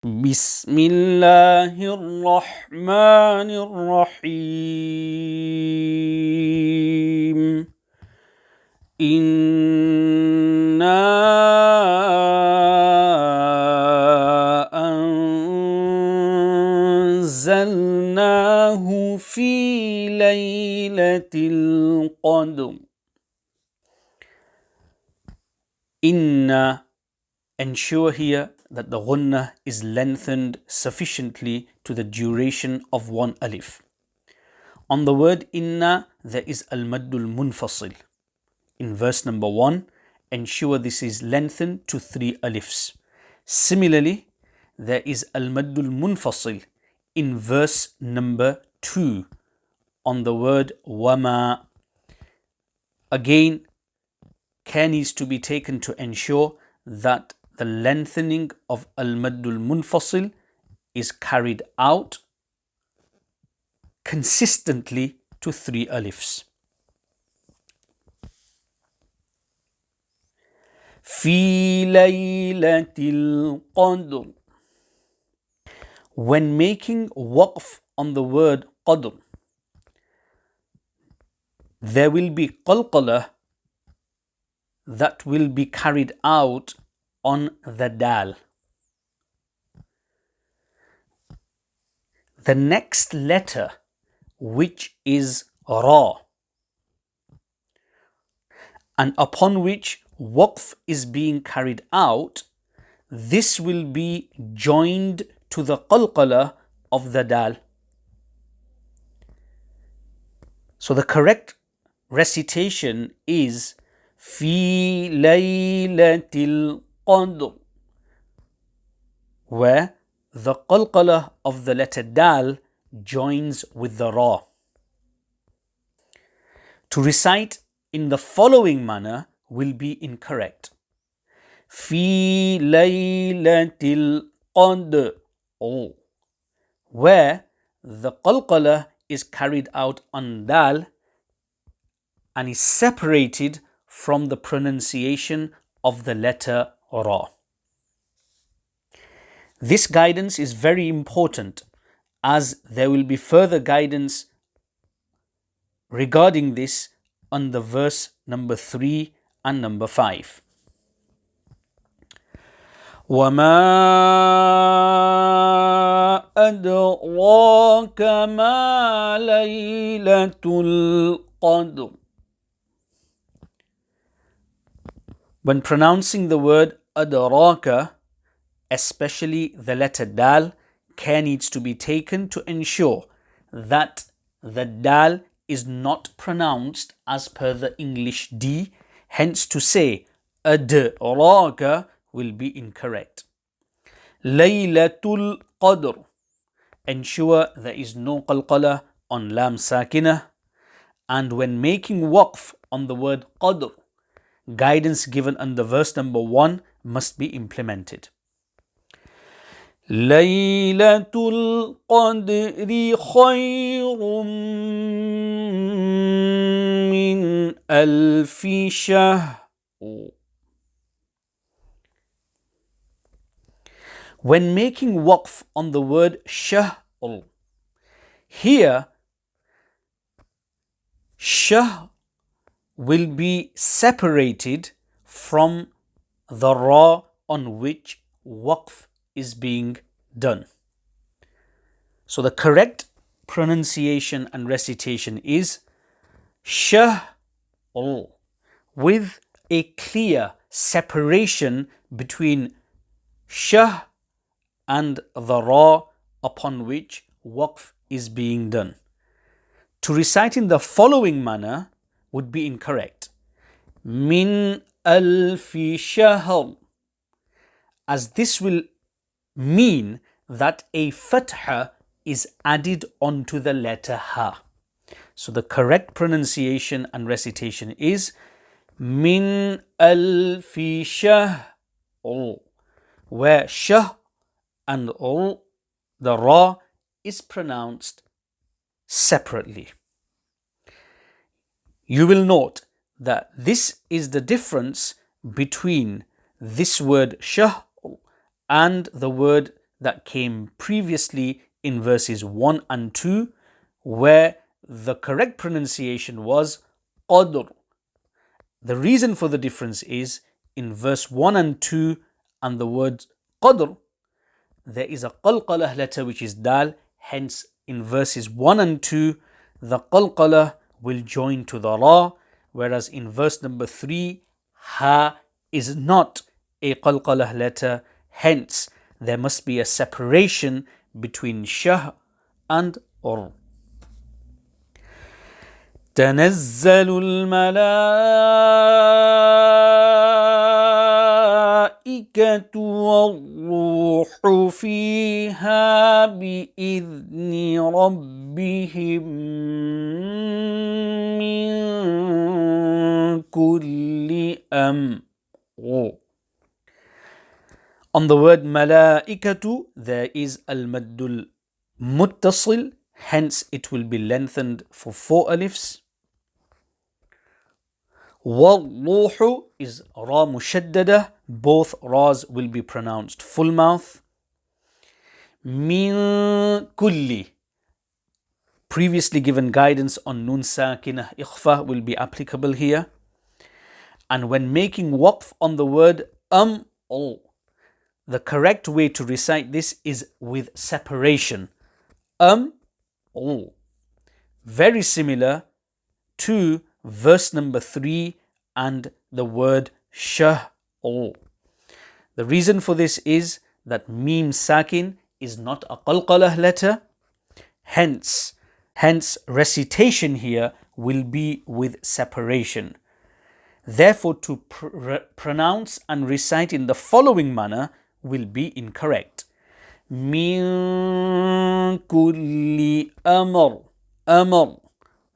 بسم الله الرحمن الرحيم إنا أنزلناه في ليلة القدر. Inna, ensure here that the ghunnah is lengthened sufficiently to the duration of one alif. On the word inna, there is al-maddul munfasil. In verse number 1, ensure this is lengthened to 3 alifs. Similarly, there is al-maddul munfasil in verse number 2 on the word wama. Again, care needs to be taken to ensure that the lengthening of al-maddul munfasil is carried out consistently to 3 alifs. في ليلة القدر. When making waqf on the word qadr, there will be qalqalah that will be carried out on the dal. The next letter, which is ra, and upon which waqf is being carried out, this will be joined to the qalqalah of the dal. So the correct recitation is في ليلة القدر, where the qalqalah of the letter dal joins with the ra. To recite in the following manner will be incorrect. في ليلة القدر, where the qalqalah is carried out on dal and is separated from the pronunciation of the letter ra. This guidance is very important, as there will be further guidance regarding this on the verse number 3 and number 5. وَمَا أَدْرَاكَ مَا لَيْلَةُ الْقَدْرِ. When pronouncing the word adraka, especially the letter dal, care needs to be taken to ensure that the dal is not pronounced as per the English D. Hence, to say adraka will be incorrect. Laylatul Qadr, ensure there is no qalqalah on lam sakinah. And when making waqf on the word qadr, guidance given under verse number 1 must be implemented. Laylatul Qadri khayrun min alfi shahr. When making waqf on the word shahr, here shahr will be separated from the ra on which waqf is being done. So the correct pronunciation and recitation is shahr, with a clear separation between shahr and the ra upon which waqf is being done. To recite in the following manner would be incorrect. Min alfi shahr, as this will mean that a fatha is added onto the letter ha. So the correct pronunciation and recitation is min alfi shahr, where shah and the ra is pronounced separately. You will note that this is the difference between this word shahr and the word that came previously in verses 1 and 2, where the correct pronunciation was Qadr. The reason for the difference is in verse 1 and 2 and the word Qadr, there is a qalqalah letter which is dal, hence in verses 1 and 2, the qalqalah will join to the ra, whereas in verse number 3, ha is not a qalqalah letter, hence there must be a separation between shah and ur. تنزل الملائكة والروح فيها بإذن ربهم من كل أمر. On the word malaikatu, there is al-maddul muttasil, hence it will be lengthened for 4 alifs. Wal-ruhu is ra mushaddada, both ra's will be pronounced full mouth. Min kulli, previously given guidance on nun sakinah ikhfa will be applicable here. And when making waqf on the word the correct way to recite this is with separation. Very similar to verse number 3 and the word shah. The reason for this is that mim sakin is not a qalqalah letter, hence recitation here will be with separation. Therefore, to pronounce and recite in the following manner will be incorrect. Min kulli amr.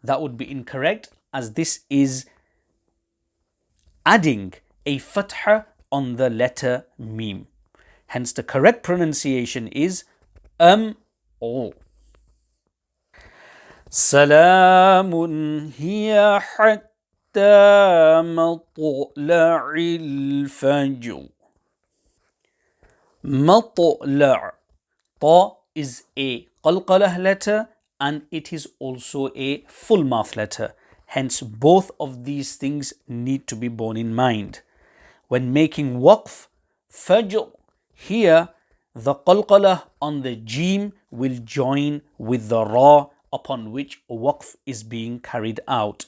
That would be incorrect, as this is adding a fatha on the letter mim. Hence the correct pronunciation is Salamun hiya hatta matla'il fajr. Matla'. Ta is a qalqalah letter and it is also a full mouth letter. Hence both of these things need to be borne in mind. When making waqf, fajr, here the qalqalah on the jim will join with the ra upon which waqf is being carried out.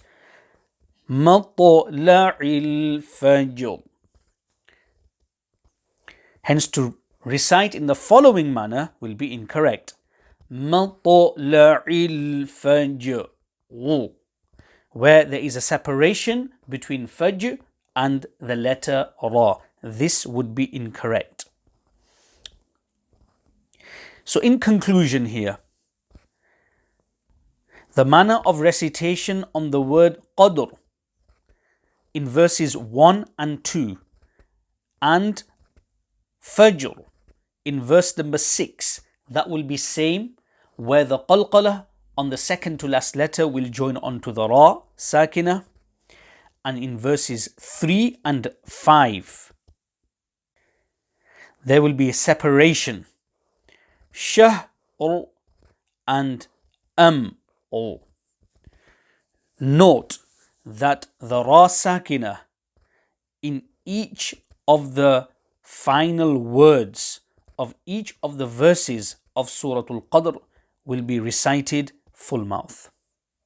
Matla'il fajr. Hence to recite in the following manner will be incorrect. Matla'il fajr. Where there is a separation between fajr and the letter ra. This would be incorrect. So in conclusion here, the manner of recitation on the word Qadr in verses 1 and 2 and Fajr in verse number 6, that will be same, where the qalqalah on the second to last letter will join onto the ra sakina, and in verses 3 and 5 there will be a separation, shah and Note that the ra sakina in each of the final words of each of the verses of Surah Al-Qadr will be recited full mouth.